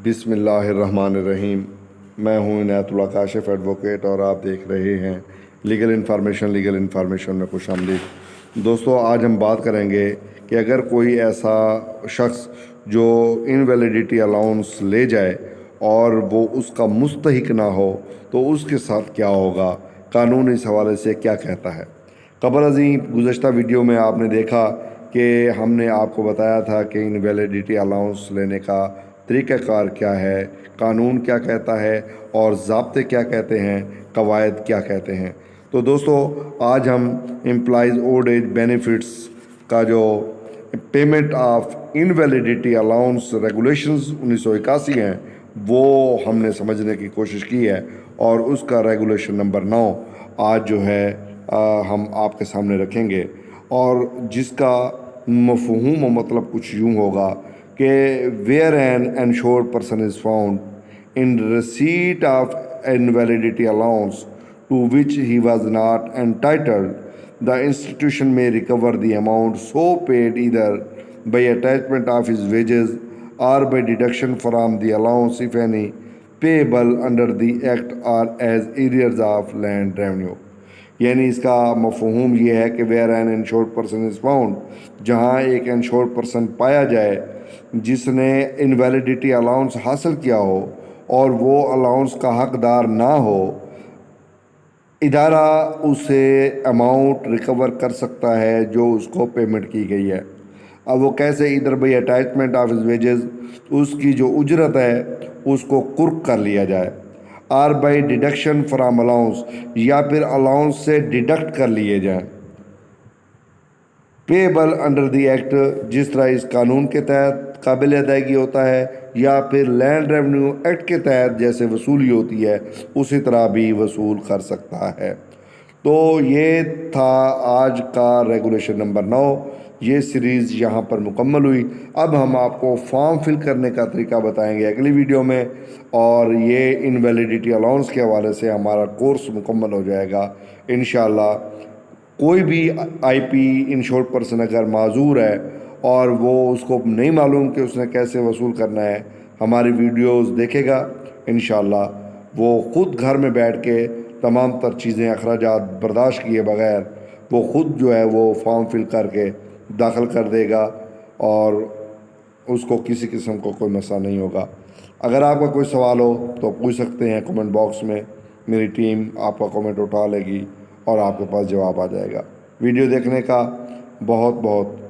بسم اللہ الرحمن الرحیم۔ میں ہوں عنایت اللہ کاشف ایڈوکیٹ، اور آپ دیکھ رہے ہیں لیگل انفارمیشن میں خوش آمدید۔ دوستو، آج ہم بات کریں گے کہ اگر کوئی ایسا شخص جو انویلیڈیٹی الاؤنس لے جائے اور وہ اس کا مستحق نہ ہو تو اس کے ساتھ کیا ہوگا، قانون اس حوالے سے کیا کہتا ہے۔ قبل ازیں گزشتہ ویڈیو میں آپ نے دیکھا کہ ہم نے آپ کو بتایا تھا کہ انویلیڈیٹی الاؤنس لینے کا طریقہ کار کیا ہے، قانون کیا کہتا ہے، اور ضابطے کیا کہتے ہیں، قواعد کیا کہتے ہیں۔ تو دوستو، آج ہم امپلائیز اولڈ ایج بینیفٹس کا جو پیمنٹ آف انویلیڈیٹی الاؤنس ریگولیشنز 1981 ہیں وہ ہم نے سمجھنے کی کوشش کی ہے، اور اس کا ریگولیشن نمبر 9 آج جو ہے ہم آپ کے سامنے رکھیں گے، اور جس کا مفہوم و مطلب کچھ یوں ہوگا کہ where an insured person is found in receipt of invalidity allowance to which he was not entitled, the institution may recover the amount so paid either by attachment of his wages or by deduction from the allowance, if any, payable under the act or as arrears of land revenue۔ یعنی اس کا مفہوم یہ ہے کہ where an insured person is found، جہاں ایک ensured person پایا جائے جس نے انویلیڈیٹی الاؤنس حاصل کیا ہو اور وہ الاؤنس کا حقدار نہ ہو، ادارہ اسے اماؤنٹ ریکور کر سکتا ہے جو اس کو پیمنٹ کی گئی ہے۔ اب وہ کیسے؟ ادھر بھائی اٹیچمنٹ آف ہز ویجز، اس کی جو اجرت ہے اس کو قرق کر لیا جائے، اور بائی ڈیڈکشن فرام الاؤنس، یا پھر الاؤنس سے ڈیڈکٹ کر لیے جائیں، پیبل انڈر دی ایکٹ، جس طرح اس قانون کے تحت قابل ادائیگی ہوتا ہے، یا پھر لینڈ ریونیو ایکٹ کے تحت جیسے وصولی ہوتی ہے اسی طرح بھی وصول کر سکتا ہے۔ تو یہ تھا آج کا ریگولیشن نمبر 9۔ یہ سیریز یہاں پر مکمل ہوئی۔ اب ہم آپ کو فارم فل کرنے کا طریقہ بتائیں گے اگلی ویڈیو میں، اور یہ انویلیڈیٹی الاؤنس کے حوالے سے ہمارا کورس مکمل ہو جائے گا انشاءاللہ۔ کوئی بھی آئی پی انشورڈ پرسن اگر معذور ہے اور وہ اس کو نہیں معلوم کہ اس نے کیسے وصول کرنا ہے، ہماری ویڈیوز دیکھے گا انشاءاللہ، وہ خود گھر میں بیٹھ کے تمام تر چیزیں، اخراجات برداشت کیے بغیر وہ خود جو ہے وہ فارم فل کر کے داخل کر دے گا، اور اس کو کسی قسم کو کوئی مسئلہ نہیں ہوگا۔ اگر آپ کا کوئی سوال ہو تو پوچھ سکتے ہیں کمنٹ باکس میں، میری ٹیم آپ کا کمنٹ اٹھا لے گی اور آپ کے پاس جواب آ جائے گا۔ ویڈیو دیکھنے کا بہت بہت